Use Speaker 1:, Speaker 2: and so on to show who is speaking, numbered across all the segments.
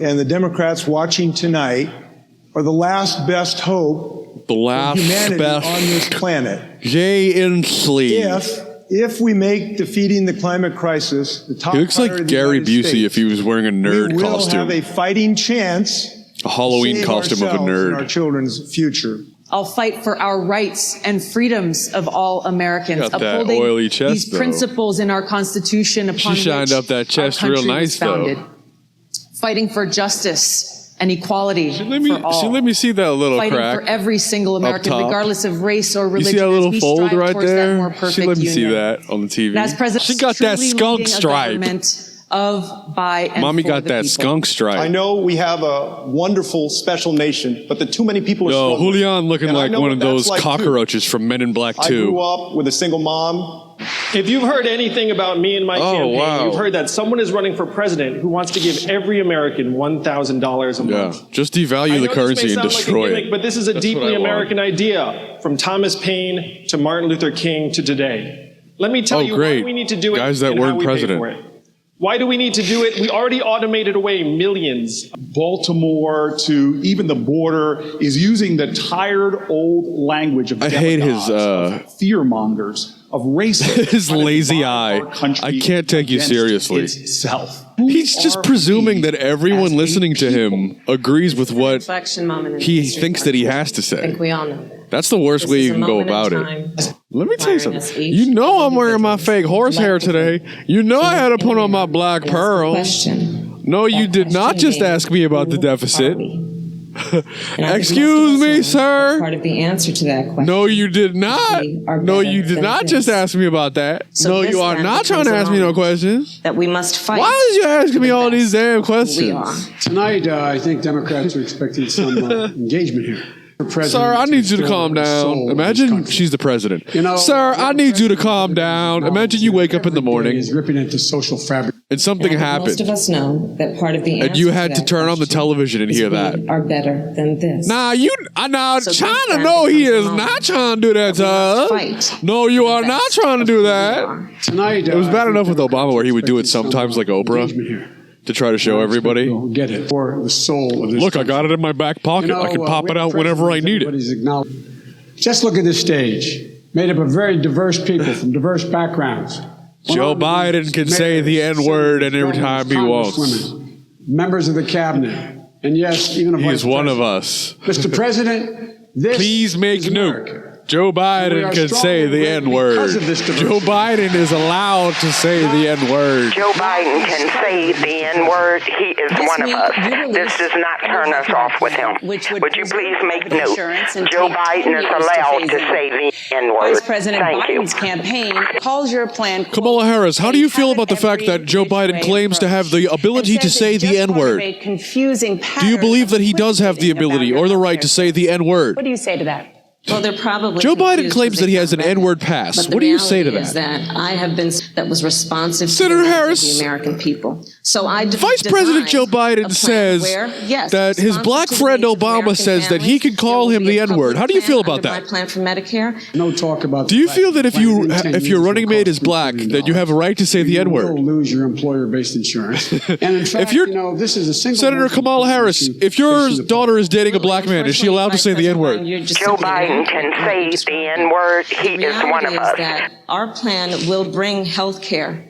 Speaker 1: and the Democrats watching tonight are the last best hope for humanity on this planet.
Speaker 2: Jay Inslee.
Speaker 1: If we make defeating the climate crisis the top
Speaker 2: He looks like Gary Busey if he was wearing a nerd
Speaker 1: we will
Speaker 2: costume.
Speaker 1: have a fighting chance.
Speaker 2: A Halloween costume of a nerd.
Speaker 1: And our children's future.
Speaker 3: I'll fight for our rights and freedoms of all Americans,
Speaker 2: upholding oily chest,
Speaker 3: these principles in our Constitution upon
Speaker 2: she shined
Speaker 3: which
Speaker 2: up that chest
Speaker 3: our
Speaker 2: real
Speaker 3: country
Speaker 2: nice,
Speaker 3: was founded.
Speaker 2: though.
Speaker 3: Fighting for justice and equality for all.
Speaker 2: Let me see that little
Speaker 3: fighting
Speaker 2: crack
Speaker 3: for every single American, regardless of race or religion.
Speaker 2: You see that little
Speaker 3: as we
Speaker 2: fold
Speaker 3: strive
Speaker 2: right
Speaker 3: towards that
Speaker 2: there?
Speaker 3: more perfect
Speaker 2: Let me see
Speaker 3: union.
Speaker 2: that on the TV.
Speaker 3: And as president,
Speaker 2: She got that
Speaker 3: truly
Speaker 2: skunk
Speaker 3: leading a
Speaker 2: stripe.
Speaker 3: government of, by, and
Speaker 2: Mommy
Speaker 3: for
Speaker 2: got
Speaker 3: the
Speaker 2: that
Speaker 3: people.
Speaker 2: skunk stripe.
Speaker 4: I know we have a wonderful, special nation, but the too many people are
Speaker 2: Yo,
Speaker 4: struggling.
Speaker 2: Julian looking
Speaker 4: And I
Speaker 2: like
Speaker 4: know
Speaker 2: one
Speaker 4: what
Speaker 2: of
Speaker 4: that's
Speaker 2: those
Speaker 4: like, too.
Speaker 2: cockroaches from Men in Black 2.
Speaker 4: I grew up with a single mom.
Speaker 5: If you've heard anything about me and my campaign,
Speaker 2: wow.
Speaker 5: you've heard that someone is running for president who wants to give every American $1,000 a month.
Speaker 2: Just devalue the currency and destroy
Speaker 5: like a gimmick,
Speaker 2: it.
Speaker 5: But this is a
Speaker 2: That's
Speaker 5: deeply
Speaker 2: what I want.
Speaker 5: American idea, from Thomas Paine to Martin Luther King to today. Let me tell you
Speaker 2: great.
Speaker 5: why we need to do it
Speaker 2: Guys that
Speaker 5: and how
Speaker 2: weren't
Speaker 5: we pay
Speaker 2: president.
Speaker 5: for it. Why do we need to do it? We already automated away millions.
Speaker 6: Baltimore to even the border is using the tired old language of
Speaker 2: I hate his
Speaker 6: of fear mongers, of racists.
Speaker 2: his lazy eye. I can't take you seriously.
Speaker 6: Itself.
Speaker 2: He's just presuming that everyone listening to him agrees with what he thinks that he has to say.
Speaker 7: I think we all know that.
Speaker 2: That's the worst way you can go about it. Let me tell you something. You know I'm wearing my fake horse hair today. You know I had to put on my black pearls. No, you did not just ask me about the deficit. Excuse me, sir.
Speaker 7: Part of the answer to that question.
Speaker 2: No, you did not. No, you did not just ask me about that. No, you are not trying to ask me no questions.
Speaker 7: That we must fight.
Speaker 2: Why is you asking me all these damn questions?
Speaker 8: Tonight, I think Democrats are expecting some engagement here.
Speaker 2: Sir, I need you to calm down. Imagine she's the president. Sir, I need you to calm down. Imagine you wake up in the morning
Speaker 8: is ripping into social fabric.
Speaker 2: and something happened.
Speaker 7: Most of us know that part of the answer
Speaker 2: And you had to turn on the television and hear that.
Speaker 7: are better than this.
Speaker 2: Nah, China, no, he is not trying to do that to us. No, you are not trying to do that.
Speaker 8: Tonight,
Speaker 2: It was bad enough with Obama where he would do it sometimes like Oprah to try to show everybody.
Speaker 8: Get it for the soul of this.
Speaker 2: Look, I got it in my back pocket. I can pop it out whenever I need it.
Speaker 8: Just look at this stage, made up of very diverse people from diverse backgrounds.
Speaker 2: Joe Biden can say the N-word and every time he wants.
Speaker 8: Members of the cabinet, and yes, even a
Speaker 2: He
Speaker 8: vice
Speaker 2: is one of
Speaker 8: president.
Speaker 2: us.
Speaker 8: Mr. President, this
Speaker 2: Please make
Speaker 8: is America.
Speaker 2: nuke. Joe Biden can say the N-word.
Speaker 8: because of this diversity.
Speaker 2: Joe Biden is allowed to say the N-word.
Speaker 9: Joe Biden can say the N-word. He is one of us. This does not turn us off with him. Would you please make note? Joe Biden is allowed to say the N-word.
Speaker 3: Vice President
Speaker 9: Thank you.
Speaker 3: Biden's campaign calls your plan.
Speaker 2: Kamala Harris, how do you feel about the fact that Joe Biden claims to have the ability to say the N-word? Do you believe that he does have the ability or the right to say the N-word?
Speaker 3: What do you say to that?
Speaker 7: Well, they're probably
Speaker 2: Joe Biden
Speaker 7: confused
Speaker 2: claims
Speaker 7: because
Speaker 2: that he
Speaker 7: they
Speaker 2: has an
Speaker 7: don't read
Speaker 2: N-word
Speaker 7: it.
Speaker 2: pass.
Speaker 7: But the
Speaker 2: What do you say to
Speaker 7: reality is
Speaker 2: that?
Speaker 7: that I have been that was responsive
Speaker 2: Senator
Speaker 7: to the needs
Speaker 2: Harris,
Speaker 7: of the American people. So I
Speaker 2: Vice President Joe Biden says that his black friend Obama says that he can call him the N-word. How do you feel about
Speaker 7: My
Speaker 2: that?
Speaker 7: plan for Medicare.
Speaker 8: No talk about.
Speaker 2: Do you feel that if your running mate is black, that you have a right to say the
Speaker 8: You
Speaker 2: N-word?
Speaker 8: will lose your employer-based insurance. And in fact, this is a single.
Speaker 2: Senator Kamala Harris, if your daughter is dating a black man, is she allowed to say the N-word?
Speaker 9: Joe Biden can say the N-word. He is one of us.
Speaker 7: That our plan will bring health care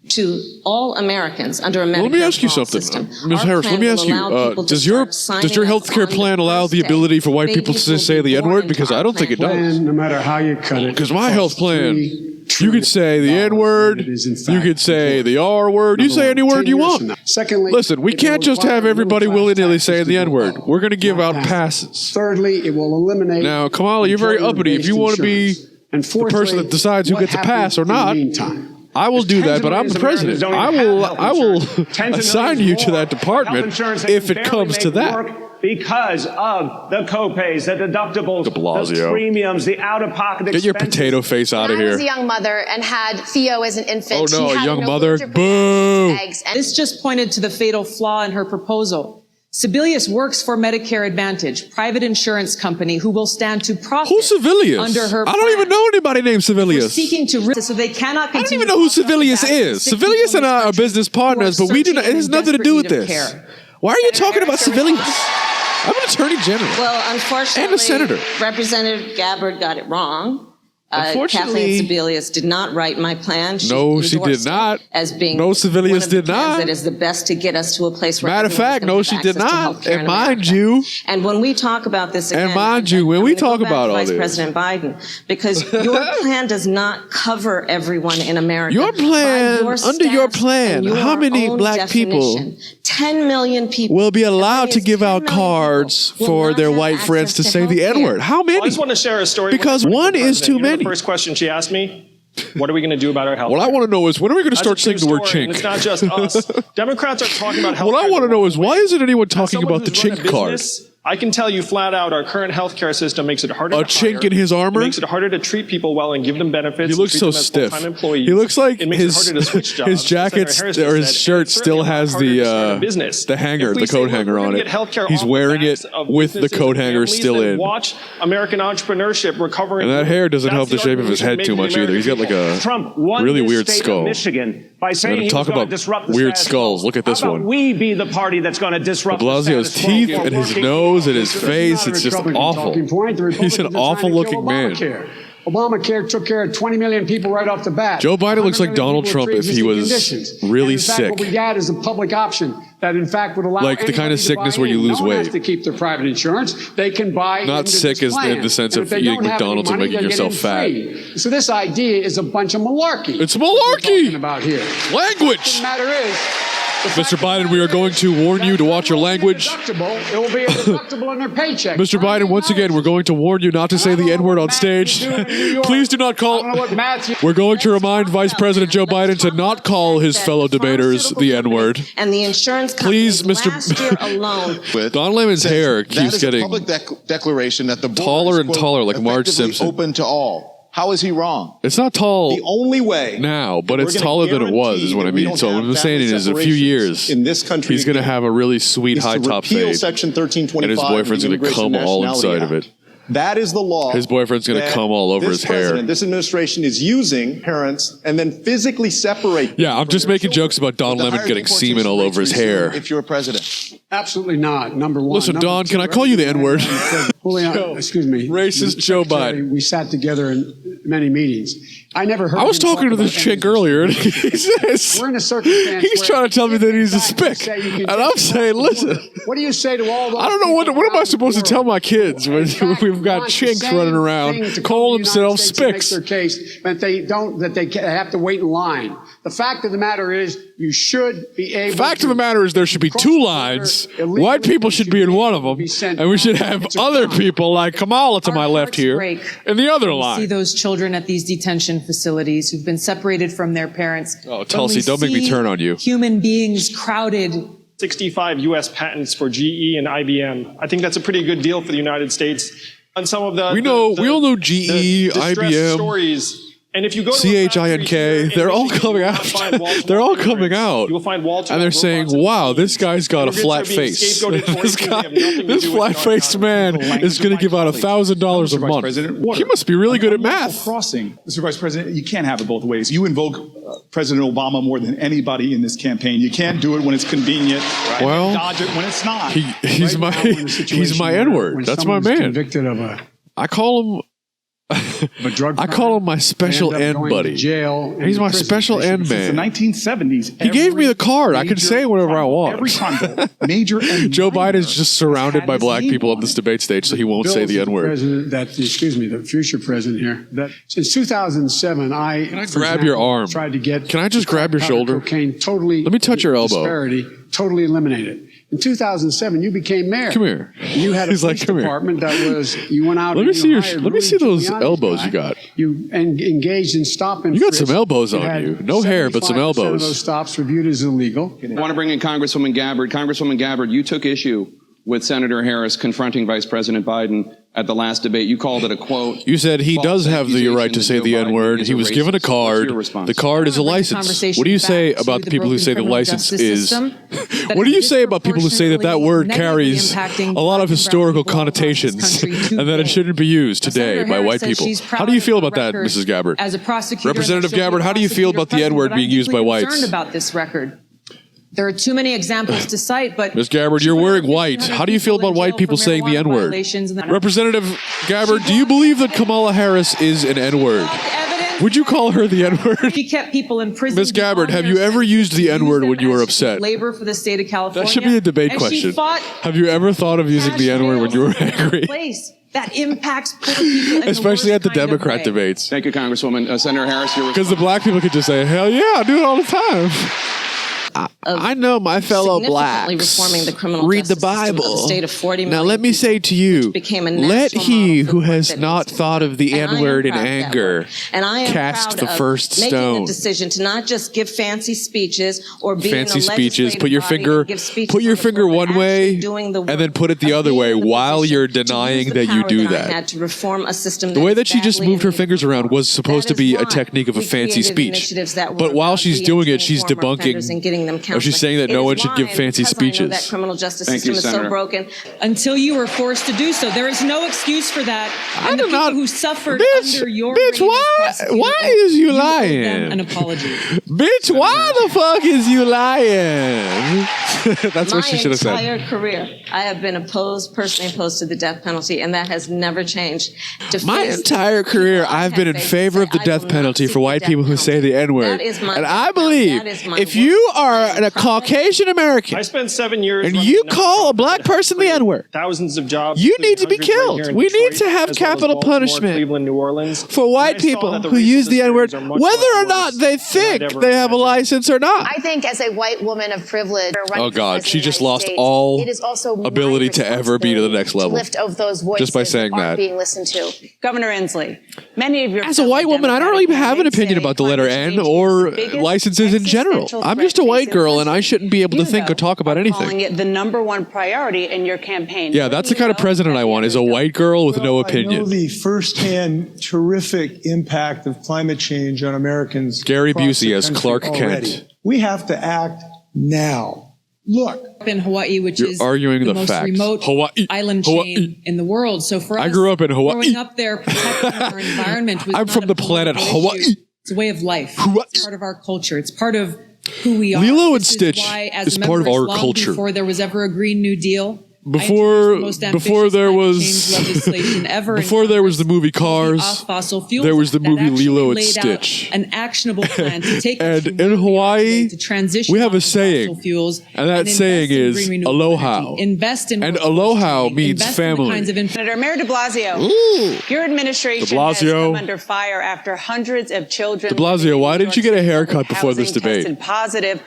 Speaker 7: to all Americans under a Medicare
Speaker 2: Let me ask you
Speaker 7: for all
Speaker 2: something,
Speaker 7: system.
Speaker 2: Ms.
Speaker 7: Our
Speaker 2: Harris. Let
Speaker 7: plan
Speaker 2: me
Speaker 7: will
Speaker 2: ask you:
Speaker 7: allow people to
Speaker 2: does your
Speaker 7: start signing
Speaker 2: health care
Speaker 7: up on
Speaker 2: plan
Speaker 7: the
Speaker 2: allow
Speaker 7: first
Speaker 2: the
Speaker 7: day.
Speaker 2: ability for white
Speaker 7: Babies
Speaker 2: people to
Speaker 7: will
Speaker 2: say
Speaker 7: be
Speaker 2: the
Speaker 7: born
Speaker 2: N-word?
Speaker 7: into
Speaker 2: Because I don't think it does.
Speaker 8: Plan, no matter how you cut it.
Speaker 2: Because my health plan,
Speaker 8: $3
Speaker 2: you could say the N-word, you could say the R-word, you say any word you want.
Speaker 8: Secondly,
Speaker 2: Listen, we can't just have everybody willy-nilly saying the N-word. We're going to give out passes.
Speaker 8: Thirdly, it will eliminate.
Speaker 2: Now, Kamala, you're very uppity. If you want to be the person that decides who gets a pass or not, I will do that, but I'm the president. I will assign you to that department if it comes to that.
Speaker 10: Because of the copays, the deductibles, the premiums, the out-of-pocket expenses.
Speaker 2: Get your potato face out of
Speaker 11: I
Speaker 2: here.
Speaker 11: was a young mother and had Theo as an infant.
Speaker 2: Oh no,
Speaker 11: He
Speaker 2: a
Speaker 11: had
Speaker 2: young
Speaker 11: no
Speaker 2: mother.
Speaker 11: allergic
Speaker 2: Boo!
Speaker 11: reactions to eggs.
Speaker 3: This just pointed to the fatal flaw in her proposal. Sebelius works for Medicare Advantage, private insurance company who will stand to profit.
Speaker 2: Who's Sebelius?
Speaker 3: Under her
Speaker 2: I don't even know anybody named Sebelius.
Speaker 3: seeking to so they cannot
Speaker 2: I don't
Speaker 3: continue.
Speaker 2: even know who Sebelius is. Sebelius and I are business partners, but we do not. It has nothing to do with this. Why are you talking about civilians? I'm an attorney general.
Speaker 7: Well, unfortunately,
Speaker 2: and a senator.
Speaker 7: Representative Gabbard got it wrong.
Speaker 2: Unfortunately,
Speaker 7: Kathleen Sebelius did not write my plan.
Speaker 2: No, she did not.
Speaker 7: As being
Speaker 2: no, Sebelius did not.
Speaker 7: That is the best to get us to a place where.
Speaker 2: Matter of fact, no, she did not. And mind you,
Speaker 7: and when we talk about this again,
Speaker 2: and mind you, when we talk about all
Speaker 7: Vice
Speaker 2: this,
Speaker 7: President Biden, because your plan does not cover everyone in America.
Speaker 2: Your plan, under your plan, how many black people?
Speaker 7: 10 million people
Speaker 2: will be allowed to give out cards for their white friends to say the N-word. How many?
Speaker 5: I just want to share a story.
Speaker 2: Because one is too many.
Speaker 5: The first question she asked me, what are we going to do about our health?
Speaker 2: What I want to know is, when are we going to start saying the word chink?
Speaker 5: It's not just us. Democrats are talking about health.
Speaker 2: What I want to know is, why isn't anyone talking about the chink card?
Speaker 5: I can tell you flat out, our current healthcare system makes it harder to hire.
Speaker 2: A chink in his armor?
Speaker 5: It makes it harder to treat people well and give them benefits.
Speaker 2: He looks so stiff. He looks like his jacket or his shirt still has the hanger, the coat hanger on it. He's wearing it with the coat hanger still in.
Speaker 5: Watch American entrepreneurship recovering.
Speaker 2: And that hair doesn't help the shape of his head too much either. He's got like a really weird skull.
Speaker 10: By saying
Speaker 2: talk about weird skulls. Look at this one.
Speaker 10: We be the party that's going to disrupt
Speaker 2: Blasio's teeth and his nose and his face. It's just awful. He's an awful looking man.
Speaker 8: Obamacare took care of 20 million people right off the bat.
Speaker 2: Joe Biden looks like Donald Trump if he was really sick.
Speaker 8: What we got is a public option that, in fact, would allow
Speaker 2: like the kind of sickness where you lose weight.
Speaker 8: No one has to keep their private insurance. They can buy.
Speaker 2: Not sick as in the sense of eating McDonald's and making yourself fat.
Speaker 8: So this idea is a bunch of malarkey.
Speaker 2: It's malarkey.
Speaker 8: About here.
Speaker 2: Language.
Speaker 8: The matter is.
Speaker 2: Mr. Biden, we are going to warn you to watch your language.
Speaker 8: It will be a deductible in their paycheck.
Speaker 2: Mr. Biden, once again, we're going to warn you not to say the N-word on stage. Please do not call. We're going to remind Vice President Joe Biden to not call his fellow debaters the N-word.
Speaker 7: And the insurance
Speaker 2: please, Mr.
Speaker 7: last year alone.
Speaker 2: Don Lemon's hair keeps getting
Speaker 12: public declaration that the
Speaker 2: taller and taller, like Marge Simpson.
Speaker 12: Open to all. How is he wrong?
Speaker 2: It's not tall.
Speaker 4: The only way
Speaker 2: now, but it's taller than it was, is what I mean. So what I'm saying is, a few years
Speaker 4: in this country,
Speaker 2: he's going to have a really sweet high top fade,
Speaker 4: Section 1325,
Speaker 2: and his boyfriend's going to come all inside of it.
Speaker 4: That is the law.
Speaker 2: His boyfriend's going to come all over his hair.
Speaker 4: This administration is using parents and then physically separate.
Speaker 2: Yeah, I'm just making jokes about Don Lemon getting semen all over his hair.
Speaker 12: If you're a president.
Speaker 8: Absolutely not. Number one.
Speaker 2: Listen, Don, can I call you the N-word?
Speaker 8: Excuse me.
Speaker 2: Racist Joe Biden.
Speaker 8: We sat together in many meetings. I never heard.
Speaker 2: I was talking to this chick earlier, and he says
Speaker 8: we're in a circumstance.
Speaker 2: He's trying to tell me that he's a spick, and I'm saying, listen.
Speaker 8: What do you say to all those?
Speaker 2: I don't know what am I supposed to tell my kids when we've got chinks running around calling themselves spicks?
Speaker 8: Their case, but they don't. That they have to wait in line. The fact of the matter is, you should be able.
Speaker 2: Fact of the matter is, there should be two lines. White people should be in one of them, and we should have other people like Kamala to my left here in the other line.
Speaker 3: See those children at these detention facilities who've been separated from their parents.
Speaker 2: Oh, Tulsi, don't make me turn on you.
Speaker 3: Human beings crowded.
Speaker 5: 65 U.S. patents for GE and IBM. I think that's a pretty good deal for the United States. On some of the
Speaker 2: we all know GE, IBM,
Speaker 5: stories. And if you go to
Speaker 2: CHINK, they're all coming out. They're all coming out.
Speaker 5: You'll find Walter
Speaker 2: and they're saying, wow, this guy's got a flat face. This flat-faced man is going to give out $1,000 a month. He must be really good at math.
Speaker 6: Crossing, Mr. Vice President, you can't have it both ways. You invoke President Obama more than anybody in this campaign. You can't do it when it's convenient. Right?
Speaker 2: Well,
Speaker 6: dodge it when it's not.
Speaker 2: He's my N-word. That's my man.
Speaker 8: Convicted of a
Speaker 2: I call him. I call him my special N buddy. He's my special N man.
Speaker 6: Since the 1970s,
Speaker 2: he gave me the card. I can say whatever I want.
Speaker 6: Every time, major
Speaker 2: Joe Biden's just surrounded by black people on this debate stage, so he won't say the N word.
Speaker 8: The future president here. That since 2007,
Speaker 2: Can I grab your arm?
Speaker 8: Tried to get.
Speaker 2: Can I just grab your shoulder?
Speaker 8: Cocaine totally.
Speaker 2: Let me touch your elbow.
Speaker 8: Disparity totally eliminated. In 2007, you became mayor.
Speaker 2: Come here.
Speaker 8: You had a police department that was. You went out.
Speaker 2: Let me see those elbows you got.
Speaker 8: You engaged in stop and.
Speaker 2: You got some elbows on you. No hair, but some elbows.
Speaker 8: Of those stops reviewed as illegal.
Speaker 13: I want to bring in Congresswoman Gabbard. Congresswoman Gabbard, you took issue with Senator Harris confronting Vice President Biden at the last debate. You called it a quote.
Speaker 2: You said he does have the right to say the N-word. He was given a card. The card is a license. What do you say about the people who say the license is... What do you say about people who say that word carries a lot of historical connotations and that it shouldn't be used today by white people? How do you feel about that, Mrs. Gabbard?
Speaker 3: As a prosecutor,
Speaker 2: Representative Gabbard, how do you feel about the N-word being used by whites?
Speaker 3: Concerned about this record. There are too many examples to cite, but
Speaker 2: Ms. Gabbard, you're wearing white. How do you feel about white people saying the N-word? Representative Gabbard, do you believe that Kamala Harris is an N-word? Would you call her the N-word?
Speaker 3: She kept people in prison.
Speaker 2: Ms. Gabbard, have you ever used the N-word when you were upset?
Speaker 3: Labor for the state of California.
Speaker 2: That should be a debate question. Have you ever thought of using the N-word when you were angry?
Speaker 3: That impacts poor people,
Speaker 2: especially at the Democrat debates.
Speaker 13: Thank you, Congresswoman. Senator Harris,
Speaker 2: because the black people could just say, "Hell yeah, I do it all the time." I know my fellow blacks
Speaker 7: reforming the criminal
Speaker 2: read the Bible. Now let me say to you, let he who has not thought of the N-word in anger cast the first stone.
Speaker 7: Making a decision to not just give fancy speeches or be
Speaker 2: fancy speeches. Put your finger one way and then put it the other way while you're denying that you do that.
Speaker 7: Had to reform a system.
Speaker 2: The way that she just moved her fingers around was supposed to be a technique of a fancy speech, but while she's doing it, she's debunking. She's saying that no one should give fancy speeches.
Speaker 7: That criminal justice system is so broken.
Speaker 3: Until you were forced to do so, there is no excuse for that.
Speaker 2: And the people
Speaker 3: who suffered under your
Speaker 2: why is you lying?
Speaker 3: An apology.
Speaker 2: Bitch, why the fuck is you lying? That's what she should have said.
Speaker 7: My entire career, I have been personally opposed to the death penalty, and that has never changed.
Speaker 2: My entire career, I've been in favor of the death penalty for white people who say the N-word. And I believe if you are a Caucasian American,
Speaker 5: I spent 7 years
Speaker 2: and you call a black person the N-word,
Speaker 5: thousands of jobs.
Speaker 2: You need to be killed. We need to have capital punishment for white people who use the N-word, whether or not they think they have a license or not.
Speaker 11: I think as a white woman of privilege,
Speaker 2: oh God, she just lost all ability to ever be to the next level.
Speaker 11: Lift of those voices
Speaker 2: just by saying that.
Speaker 11: Being listened to.
Speaker 14: Governor Inslee, many of your
Speaker 2: as a white woman, I don't really have an opinion about the letter N or licenses in general. I'm just a white girl, and I shouldn't be able to think or talk about anything.
Speaker 14: Calling it the #1 priority in your campaign.
Speaker 2: Yeah, that's the kind of president I want, is a white girl with no opinion.
Speaker 1: I know the firsthand terrific impact of climate change on Americans.
Speaker 2: Gary Busey as Clark Kent.
Speaker 1: We have to act now. Look.
Speaker 3: In Hawaii, which is
Speaker 2: arguing
Speaker 3: the most
Speaker 2: facts.
Speaker 3: remote island chain in the world. So for us,
Speaker 2: I grew up in Hawaii.
Speaker 3: Growing up there, protecting our environment was
Speaker 2: I'm from the planet Hawaii.
Speaker 3: It's a way of life. It's part of our culture. It's part of who we are.
Speaker 2: Lilo and Stitch is part of our culture.
Speaker 3: Before there was ever a Green New Deal.
Speaker 2: Before there was the movie Cars, there was the movie Lilo and Stitch.
Speaker 3: An actionable plan to take
Speaker 2: and in Hawaii, we have a saying, and that saying is aloha. And aloha means family.
Speaker 14: Senator Mayor de Blasio, your administration has come under fire after hundreds of children.
Speaker 2: De Blasio, why didn't you get a haircut before this debate?
Speaker 14: Tested positive.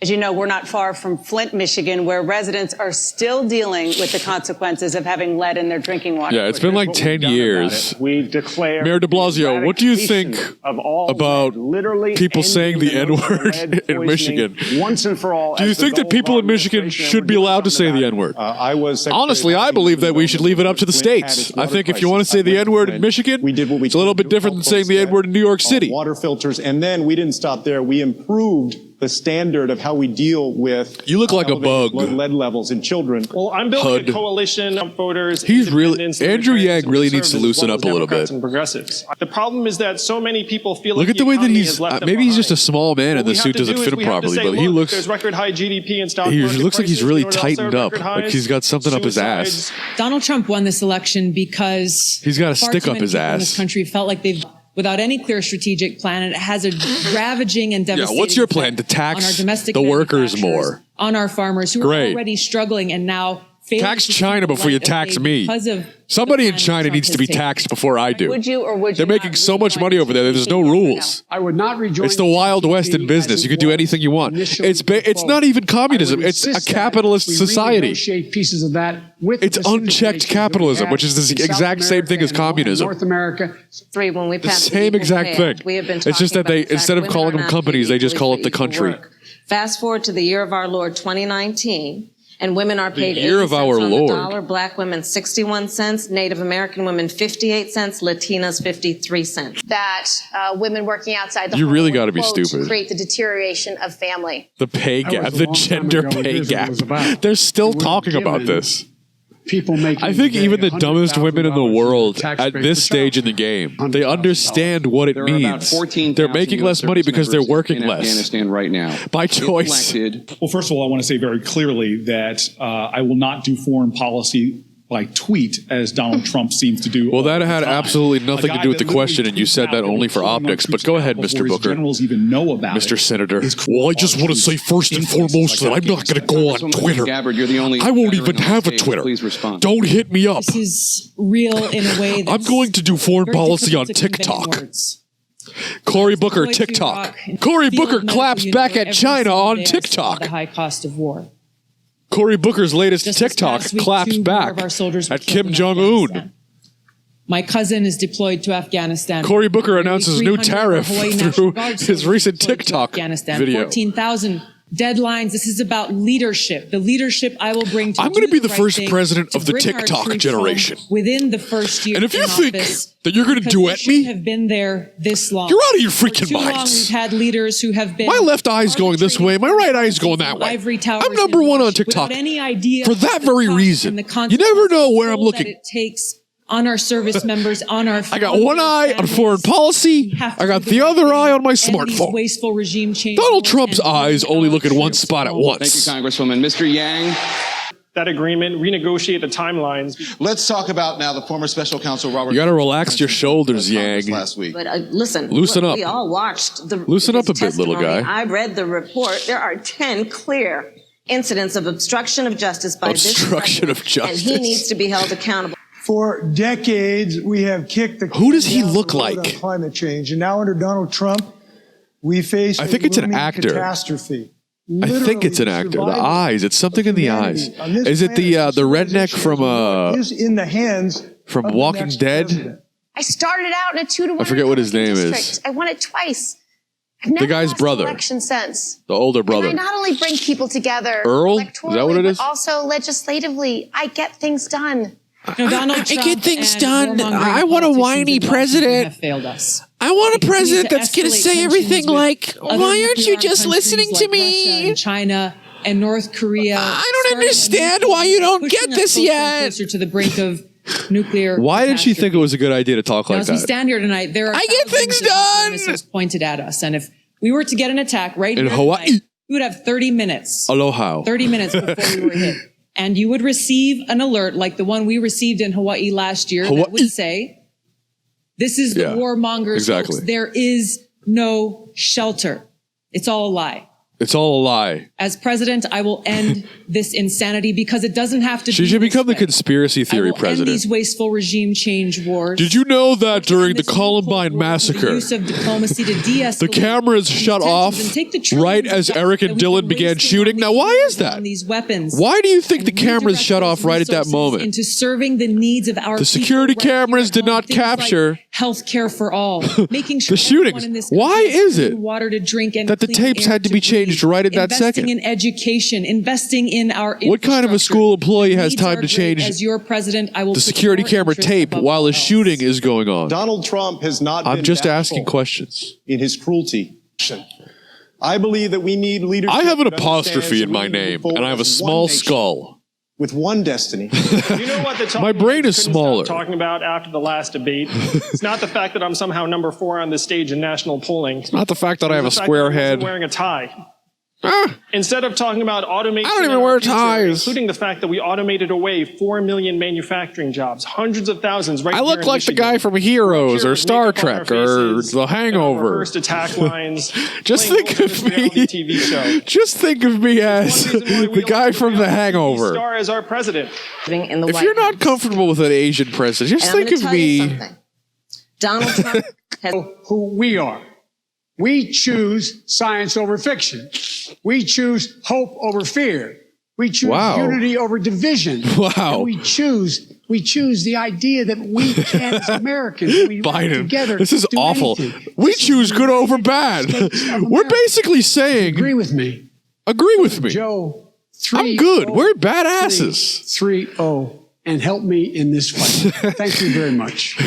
Speaker 14: As you know, we're not far from Flint, Michigan, where residents are still dealing with the consequences of having lead in their drinking water.
Speaker 2: Yeah, it's been like 10 years.
Speaker 10: We declare
Speaker 2: Mayor de Blasio, what do you think about people saying the N-word in Michigan?
Speaker 10: Once and for all.
Speaker 2: Do you think that people in Michigan should be allowed to say the N-word? Honestly, I believe that we should leave it up to the states. I think if you want to say the N-word in Michigan, it's a little bit different than saying the N-word in New York City.
Speaker 4: Water filters, and then we didn't stop there. We improved the standard of how we deal with
Speaker 2: you look like a bug
Speaker 4: lead levels in children.
Speaker 5: Well, I'm building a coalition of voters.
Speaker 2: Andrew Yang really needs to loosen up a little bit.
Speaker 5: And progressives. The problem is that so many people feel
Speaker 2: look at the way that he's maybe he's just a small man and the suit doesn't fit him properly, but he looks
Speaker 5: there's record high GDP and stock
Speaker 2: he looks like he's really tightened up, like he's got something up his ass.
Speaker 3: Donald Trump won this election because
Speaker 2: he's got a stick up his ass.
Speaker 3: This country felt like they've without any clear strategic plan, and it has a ravaging and devastating
Speaker 2: what's your plan? To tax the workers more?
Speaker 3: On our farmers who are already struggling and now
Speaker 2: tax China before you tax me. Somebody in China needs to be taxed before I do.
Speaker 14: Would you or would you
Speaker 2: They're making so much money over there. There's no rules.
Speaker 8: I would not rejoin.
Speaker 2: It's the Wild West in business. You can do anything you want. It's not even communism. It's a capitalist society.
Speaker 8: Pieces of that with
Speaker 2: it's unchecked capitalism, which is the exact same thing as communism.
Speaker 8: North America.
Speaker 7: When we
Speaker 2: the same exact thing. It's just that they instead of calling them companies, they just call it the country.
Speaker 7: Fast forward to the year of our Lord 2019. And women are paid 80
Speaker 2: year of
Speaker 7: cents
Speaker 2: our
Speaker 7: on
Speaker 2: Lord.
Speaker 7: the dollar, black women 61 cents, Native American women 58 cents, Latinas 53 cents.
Speaker 11: That women working outside the
Speaker 2: you
Speaker 11: home
Speaker 2: really got to be
Speaker 11: quote,
Speaker 2: stupid.
Speaker 11: create the deterioration of family.
Speaker 2: The pay gap, the gender pay gap. They're still talking about this.
Speaker 8: people making.
Speaker 2: I think even the dumbest women in the world
Speaker 8: tax
Speaker 2: at
Speaker 8: break
Speaker 2: this
Speaker 8: for
Speaker 2: stage in the game, they understand what it
Speaker 13: There are about
Speaker 2: means.
Speaker 13: 14,000
Speaker 2: They're making less money because they're working
Speaker 13: in
Speaker 2: less.
Speaker 13: Afghanistan right now.
Speaker 2: By choice.
Speaker 6: Well, first of all, I want to say very clearly that I will not do foreign policy by tweet, as Donald Trump seems to do.
Speaker 2: Well, that had absolutely nothing to do with the question, and you said that only for optics. But go ahead, Mr. Booker.
Speaker 6: Generals even know about
Speaker 2: Mr.
Speaker 6: it.
Speaker 2: Senator. Well, I just want to say first and foremost that I'm not going to go on Twitter.
Speaker 13: Gabbard, you're the only
Speaker 2: I won't even
Speaker 13: veteran on
Speaker 2: have a
Speaker 13: stage.
Speaker 2: Twitter.
Speaker 13: Please respond.
Speaker 2: Don't hit me up.
Speaker 3: This is real in a way that's
Speaker 2: I'm going to do foreign
Speaker 3: very
Speaker 2: policy on
Speaker 3: difficult to convey in
Speaker 2: TikTok.
Speaker 3: words.
Speaker 2: Cory Booker,
Speaker 3: Deployed to
Speaker 2: TikTok.
Speaker 3: Iraq and
Speaker 2: Cory
Speaker 3: field
Speaker 2: Booker
Speaker 3: medical
Speaker 2: claps
Speaker 3: unit
Speaker 2: back
Speaker 3: where
Speaker 2: at
Speaker 3: every
Speaker 2: China
Speaker 3: single
Speaker 2: on
Speaker 3: day I saw
Speaker 2: TikTok.
Speaker 3: The high cost of war.
Speaker 2: Cory Booker's latest
Speaker 3: Just this
Speaker 2: TikTok
Speaker 3: past week,
Speaker 2: claps
Speaker 3: 2 more
Speaker 2: back
Speaker 3: of our soldiers were
Speaker 2: at
Speaker 3: killed
Speaker 2: Kim
Speaker 3: in
Speaker 2: Jong-un.
Speaker 3: Afghanistan. My cousin is deployed to Afghanistan.
Speaker 2: Cory Booker
Speaker 3: Nearly
Speaker 2: announces a new
Speaker 3: 300
Speaker 2: tariff
Speaker 3: Hawaii
Speaker 2: through
Speaker 3: National Guard
Speaker 2: his
Speaker 3: soldiers
Speaker 2: recent
Speaker 3: deployed to
Speaker 2: TikTok
Speaker 3: Afghanistan.
Speaker 2: video.
Speaker 3: 14,000 deadlines. This is about leadership. The leadership I will bring to
Speaker 2: I'm going to be the
Speaker 3: right
Speaker 2: first
Speaker 3: thing
Speaker 2: president
Speaker 3: to
Speaker 2: of the
Speaker 3: bring our
Speaker 2: TikTok
Speaker 3: troops
Speaker 2: generation.
Speaker 3: home within the first year
Speaker 2: And if you
Speaker 3: in
Speaker 2: think
Speaker 3: office,
Speaker 2: that you're going to
Speaker 3: because
Speaker 2: duet
Speaker 3: they shouldn't
Speaker 2: me,
Speaker 3: have been there this long.
Speaker 2: you're out of your
Speaker 3: For
Speaker 2: freaking
Speaker 3: too long,
Speaker 2: minds.
Speaker 3: we've had leaders who have been
Speaker 2: My left eye's going this way, my right eye's going that way.
Speaker 3: ivory towers
Speaker 2: I'm number one on
Speaker 3: without
Speaker 2: TikTok
Speaker 3: any idea
Speaker 2: for
Speaker 3: of
Speaker 2: that
Speaker 3: the
Speaker 2: very
Speaker 3: cost
Speaker 2: reason.
Speaker 3: and the
Speaker 2: You never know where I'm
Speaker 3: toll that
Speaker 2: looking.
Speaker 3: it takes on our service members, on our
Speaker 2: I got one eye on foreign policy. I got the other eye on my smartphone.
Speaker 3: Wasteful regime change.
Speaker 2: Donald Trump's eyes only look at one spot at
Speaker 13: Thank you,
Speaker 2: once.
Speaker 13: Congresswoman. Mr. Yang.
Speaker 5: That agreement, renegotiate the timelines.
Speaker 12: Let's talk about now the former special counsel Robert.
Speaker 2: You got to relax your shoulders, Yang.
Speaker 12: Last week.
Speaker 7: But listen,
Speaker 2: Loosen
Speaker 7: look,
Speaker 2: up.
Speaker 7: we all watched the
Speaker 2: Loosen up a bit, little
Speaker 7: testimony.
Speaker 2: guy.
Speaker 7: I read the report. There are 10 clear incidents of obstruction of justice by
Speaker 2: Obstruction
Speaker 7: this
Speaker 2: of
Speaker 7: president,
Speaker 2: justice.
Speaker 7: and he needs to be held accountable.
Speaker 1: For decades, we have kicked the
Speaker 2: Who does he
Speaker 1: can down
Speaker 2: look
Speaker 1: the road
Speaker 2: like?
Speaker 1: on climate change, and now under Donald Trump, we face
Speaker 2: I think it's an
Speaker 1: looming
Speaker 2: actor.
Speaker 1: catastrophe.
Speaker 2: I think it's an actor. The eyes. It's something in the eyes.
Speaker 1: On this
Speaker 2: Is it the
Speaker 1: planet,
Speaker 2: redneck
Speaker 1: is in the hands
Speaker 2: from
Speaker 1: of the
Speaker 2: Walking
Speaker 1: next
Speaker 2: Dead?
Speaker 1: president.
Speaker 11: I started out in a 2-to-1.
Speaker 2: I forget what his name
Speaker 11: Republican
Speaker 2: is.
Speaker 11: district. I won it twice. I've never
Speaker 2: guy's
Speaker 11: lost
Speaker 2: brother.
Speaker 11: an election sense.
Speaker 2: The older
Speaker 11: And
Speaker 2: brother.
Speaker 11: I not only bring people together
Speaker 2: Earl? Is that what it
Speaker 11: electorally,
Speaker 2: is?
Speaker 11: but also legislatively. I get things done.
Speaker 3: Donald Trump
Speaker 2: get things
Speaker 3: and
Speaker 2: done.
Speaker 3: warmongering
Speaker 2: I want a
Speaker 3: politicians
Speaker 2: whiny
Speaker 3: in Washington
Speaker 2: president.
Speaker 3: have failed us.
Speaker 2: I want a
Speaker 3: They continue
Speaker 2: president
Speaker 3: to
Speaker 2: that's going to
Speaker 3: escalate
Speaker 2: say everything
Speaker 3: tensions with
Speaker 2: like,
Speaker 3: other
Speaker 2: why aren't you
Speaker 3: nuclear
Speaker 2: just
Speaker 3: countries
Speaker 2: listening to
Speaker 3: like Russia
Speaker 2: me?
Speaker 3: and China and North Korea.
Speaker 2: I don't
Speaker 3: starting a
Speaker 2: understand
Speaker 3: nuclear
Speaker 2: why you don't
Speaker 3: pushing
Speaker 2: get
Speaker 3: us
Speaker 2: this
Speaker 3: closer and
Speaker 2: yet.
Speaker 3: Closer to the brink of nuclear.
Speaker 2: Why did she think it was a good idea to talk
Speaker 3: Now,
Speaker 2: like
Speaker 3: as we
Speaker 2: that?
Speaker 3: stand here tonight, there are
Speaker 2: I get things
Speaker 3: thousands of
Speaker 2: done!
Speaker 3: missiles pointed at us, and if we were to get an attack right
Speaker 2: In
Speaker 3: here
Speaker 2: Hawaii.
Speaker 3: tonight, we would have 30 minutes.
Speaker 2: Aloha.
Speaker 3: 30 minutes before we were hit. And you would receive an alert like the one we received in Hawaii last year that would say, this is the warmongers'
Speaker 2: exactly.
Speaker 3: hoax. There is no shelter. It's all a lie.
Speaker 2: It's all a lie.
Speaker 3: As president, I will end this insanity because it doesn't have to
Speaker 2: She
Speaker 3: be
Speaker 2: should become the
Speaker 3: this way.
Speaker 2: conspiracy
Speaker 3: I
Speaker 2: theory
Speaker 3: will end
Speaker 2: president.
Speaker 3: these wasteful regime change wars.
Speaker 2: Did you know that during the
Speaker 3: This
Speaker 2: Columbine
Speaker 3: the
Speaker 2: massacre,
Speaker 3: use of diplomacy to de-escalate
Speaker 2: the cameras
Speaker 3: these
Speaker 2: shut off
Speaker 3: tensions and take the trillions
Speaker 2: right
Speaker 3: of
Speaker 2: as
Speaker 3: dollars
Speaker 2: Eric
Speaker 3: that
Speaker 2: and
Speaker 3: we've
Speaker 2: Dylan
Speaker 3: been
Speaker 2: began
Speaker 3: wasting
Speaker 2: shooting?
Speaker 3: on
Speaker 2: Now,
Speaker 3: these
Speaker 2: why
Speaker 3: wars
Speaker 2: is that?
Speaker 3: on these weapons?
Speaker 2: Why do you think
Speaker 3: and
Speaker 2: the cameras
Speaker 3: redirect
Speaker 2: shut
Speaker 3: those
Speaker 2: off right at that
Speaker 3: resources
Speaker 2: moment?
Speaker 3: into serving the needs of our
Speaker 2: The
Speaker 3: people
Speaker 2: security
Speaker 3: right here
Speaker 2: cameras
Speaker 3: at
Speaker 2: did
Speaker 3: home.
Speaker 2: not
Speaker 3: Things like
Speaker 2: capture
Speaker 3: health care for all, making sure
Speaker 2: the shootings.
Speaker 3: everyone in this
Speaker 2: Why
Speaker 3: country has
Speaker 2: is it
Speaker 3: clean water to drink and
Speaker 2: that the
Speaker 3: clean
Speaker 2: tapes
Speaker 3: air
Speaker 2: had to be
Speaker 3: breathe,
Speaker 2: changed right at that
Speaker 3: investing
Speaker 2: second?
Speaker 3: in education, investing in our
Speaker 2: What kind of a school employee has
Speaker 3: needs
Speaker 2: time
Speaker 3: are
Speaker 2: to
Speaker 3: great.
Speaker 2: change
Speaker 3: As your president, I will
Speaker 2: the
Speaker 3: put
Speaker 2: security
Speaker 3: your
Speaker 2: camera
Speaker 3: interests
Speaker 2: tape
Speaker 3: above
Speaker 2: while
Speaker 3: all
Speaker 2: a
Speaker 3: else.
Speaker 2: shooting is going on?
Speaker 4: Donald Trump has not
Speaker 2: I'm
Speaker 4: been
Speaker 2: just
Speaker 4: bashful
Speaker 2: asking questions.
Speaker 4: in his cruelty. I believe that we need leadership.
Speaker 2: I have an
Speaker 4: that
Speaker 2: apostrophe
Speaker 4: understands
Speaker 2: in my
Speaker 4: that we
Speaker 2: name,
Speaker 4: move forward
Speaker 2: and I have a
Speaker 4: as one
Speaker 2: small
Speaker 4: nation
Speaker 2: skull.
Speaker 4: with one destiny.
Speaker 5: You know what the talking
Speaker 2: My brain
Speaker 5: heads
Speaker 2: is
Speaker 5: couldn't
Speaker 2: smaller.
Speaker 5: stop talking about after the last debate? It's not the fact that I'm somehow number 4 on the stage in national polling.
Speaker 2: Not the fact that I have a
Speaker 5: The fact
Speaker 2: square
Speaker 5: that I wasn't
Speaker 2: head.
Speaker 5: wearing a tie. Instead of talking about automation,
Speaker 2: I don't even
Speaker 5: in our
Speaker 2: wear
Speaker 5: future,
Speaker 2: ties.
Speaker 5: including the fact that we automated away 4 million manufacturing jobs, hundreds of thousands right
Speaker 2: I
Speaker 5: here
Speaker 2: look
Speaker 5: in
Speaker 2: like the
Speaker 5: Michigan.
Speaker 2: guy from Heroes
Speaker 5: Here
Speaker 2: or
Speaker 5: with
Speaker 2: Star
Speaker 5: makeup on our
Speaker 2: Trek or
Speaker 5: faces,
Speaker 2: The
Speaker 5: and our
Speaker 2: Hangover.
Speaker 5: rehearsed attack lines.
Speaker 2: Just
Speaker 5: playing
Speaker 2: think
Speaker 5: roles
Speaker 2: of
Speaker 5: in this reality
Speaker 2: me.
Speaker 5: TV show.
Speaker 2: Just think of me as
Speaker 5: One reason why we
Speaker 2: the guy
Speaker 5: elected
Speaker 2: from
Speaker 5: a
Speaker 2: The
Speaker 5: reality TV
Speaker 2: Hangover.
Speaker 5: Star as our president.
Speaker 7: In the
Speaker 2: If
Speaker 7: White
Speaker 2: you're not
Speaker 7: House.
Speaker 2: comfortable with an Asian president, just
Speaker 7: And I'm
Speaker 2: think
Speaker 7: gonna
Speaker 2: of
Speaker 7: tell you
Speaker 2: me.
Speaker 7: something. Donald Trump has
Speaker 8: Who we are. We choose science over fiction. We choose hope over fear. We choose
Speaker 2: Wow.
Speaker 8: unity over division.
Speaker 2: Wow.
Speaker 8: And we choose the idea that we can, as Americans, we rally
Speaker 2: Biden,
Speaker 8: together.
Speaker 2: this is
Speaker 8: do
Speaker 2: awful.
Speaker 8: anything.
Speaker 2: We
Speaker 8: This is
Speaker 2: choose
Speaker 8: the
Speaker 2: good over
Speaker 8: United
Speaker 2: bad.
Speaker 8: States of
Speaker 2: We're
Speaker 8: America.
Speaker 2: basically saying,
Speaker 8: Agree with me.
Speaker 2: agree with me.
Speaker 8: Joe,
Speaker 2: I'm good. We're badasses.
Speaker 8: 3-0 and help me in this fight. Thank you very much.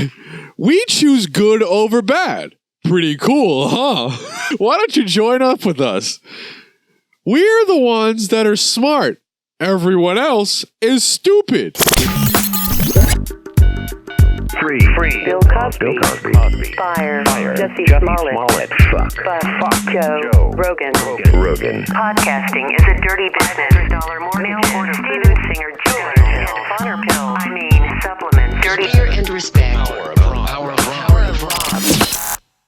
Speaker 2: We choose good over bad. Pretty cool, huh? Why don't you join up with us? We're the ones that are smart Everyone else is stupid.
Speaker 15: 3. Bill Cosby. Fire. Jesse Smollett. Fuck. Joe. Rogan. Podcasting is a dirty business. $1 more for Steven Singer Jewelers and Honor Pill. I mean, supplements. Dirty and respect. Power